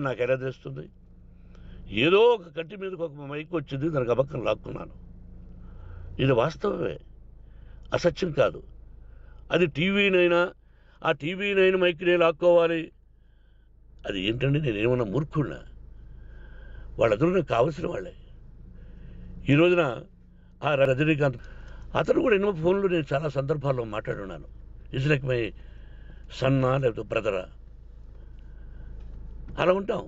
నాకు ఎలా తెలుస్తుంది? ఏదో ఒక కంటి మీదకి ఒక మైక్ వచ్చింది, దానికి అబక్కం లాక్కున్నాను. ఇది వాస్తవమే, అసత్యం కాదు. అది టీవీనైనా ఆ టీవీ9 మైక్నే లాక్కోవాలి. అది ఏంటండి, నేనేమన్నా మూర్ఖుడినా? వాళ్ళందరూ నాకు కావలసిన వాళ్ళే. ఈ రోజున ఆ రజనీకాంత్ అతను కూడా ఎన్నో ఫోన్లు నేను చాలా సందర్భాల్లో మాట్లాడున్నాను. ఇట్స్ లైక్ మై సన్నా లేకపోతే బ్రదరా, అలా ఉంటాం.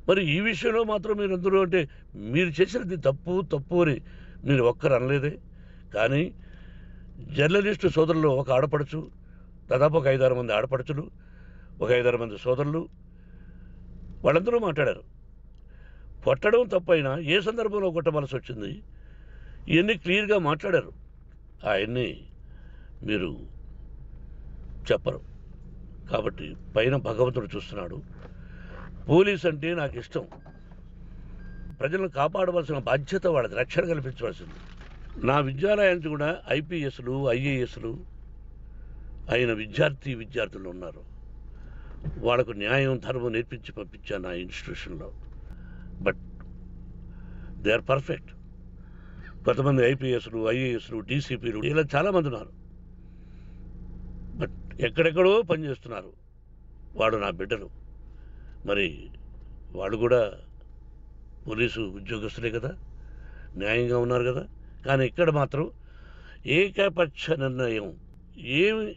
మరి ఈ విషయంలో మాత్రం మీరందరూ అంటే మీరు చేసినది తప్పు తప్పు అని మీరు ఒక్కరు అనలేదే. కానీ జర్నలిస్టు సోదరులు ఒక ఆడపడుచు, దాదాపు ఒక 5-6 మంది ఆడపడుచులు, ఒక 5-6 మంది సోదరులు, వాళ్ళందరూ మాట్లాడారు. కొట్టడం తప్పైనా ఏ సందర్భంలో కొట్టవలసి వచ్చింది, ఇవన్నీ క్లియర్గా మాట్లాడారు. అవన్నీ మీరు చెప్పరు. కాబట్టి పైన భగవంతుడు చూస్తున్నాడు. పోలీస్ అంటే నాకు ఇష్టం. ప్రజలను కాపాడవలసిన బాధ్యత వాళ్ళది, రక్షణ కల్పించవలసింది. నా విద్యాలయానికి కూడా ఐపీఎస్లు ఐఏఎస్లు అయిన విద్యార్థులు ఉన్నారు. వాళ్ళకు న్యాయం ధర్మం నేర్పించి పంపించాను నా ఇన్స్టిట్యూషన్లో. But they are perfect. కొంతమంది ఐపీఎస్లు ఐఏఎస్లు డీసీపీలు ఇలా చాలామంది ఉన్నారు. బట్ ఎక్కడెక్కడో పనిచేస్తున్నారు. వాడు నా బిడ్డలు. మరి వాళ్ళు కూడా పోలీసు ఉద్యోగస్తులే కదా, న్యాయంగా ఉన్నారు కదా. కానీ ఇక్కడ మాత్రం ఏకపక్ష నిర్ణయం ఏమి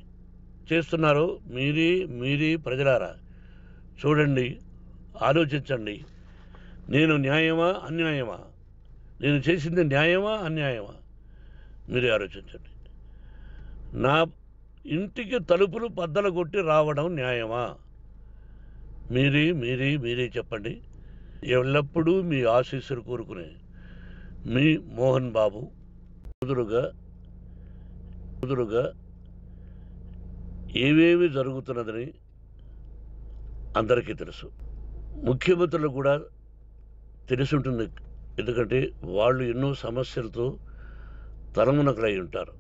చేస్తున్నారో మీరే ప్రజలారా చూడండి, ఆలోచించండి. నేను న్యాయమా అన్యాయమా, నేను చేసింది న్యాయమా అన్యాయమా, మీరే ఆలోచించండి. నా ఇంటికి తలుపులు బద్దలు కొట్టి రావడం న్యాయమా, మీరే చెప్పండి. ఎల్లప్పుడూ మీ ఆశీస్సులు కోరుకునే మీ మోహన్ బాబు. కుదురుగా ఏవేమి జరుగుతున్నదని అందరికీ తెలుసు. ముఖ్యమంత్రులకు కూడా తెలిసి ఉంటుంది. ఎందుకంటే వాళ్ళు ఎన్నో సమస్యలతో తలమునకలై ఉంటారు.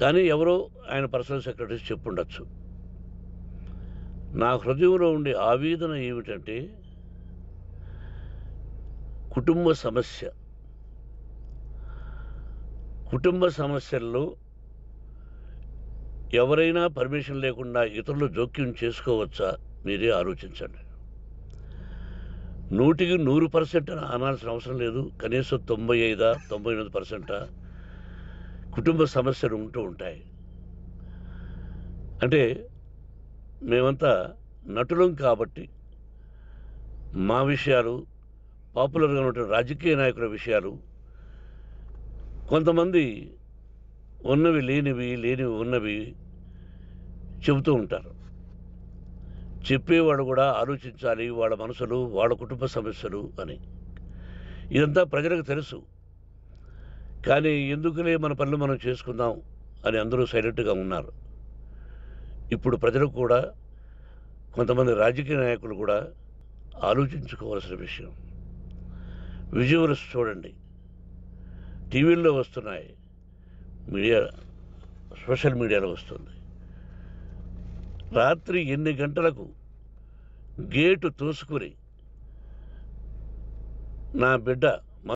కానీ ఎవరో ఆయన పర్సనల్ సెక్రటరీస్ చెప్పుండొచ్చు. నా హృదయంలో ఉండే ఆవేదన ఏమిటంటే కుటుంబ సమస్యల్లో ఎవరైనా పర్మిషన్ లేకుండా ఇతరులు జోక్యం చేసుకోవచ్చా, మీరే ఆలోచించండి. 100కి 100% అనాల్సిన అవసరం లేదు. కనీసం 95-98% కుటుంబ సమస్యలు ఉంటూ ఉంటాయి. అంటే మేమంతా నటులం కాబట్టి మా విషయాలు, పాపులర్గా ఉన్న రాజకీయ నాయకుల విషయాలు, కొంతమంది ఉన్నవి లేనివి ఉన్నవి చెబుతూ ఉంటారు. చెప్పేవాడు కూడా ఆలోచించాలి, వాళ్ళ మనసులు, వాళ్ళ కుటుంబ సమస్యలు అని. ఇదంతా ప్రజలకు తెలుసు. కానీ ఎందుకులే మన పనులు మనం చేసుకుందాం అని అందరూ సైలెంట్గా ఉన్నారు. ఇప్పుడు ప్రజలకు కూడా, కొంతమంది రాజకీయ నాయకులు కూడా ఆలోచించుకోవాల్సిన విషయం. విజువల్స్ చూడండి, టీవీల్లో వస్తున్నాయి, సోషల్ మీడియాలో వస్తుంది. రాత్రి 8 గంటలకు గేటు తోసుకుని నా బిడ్డ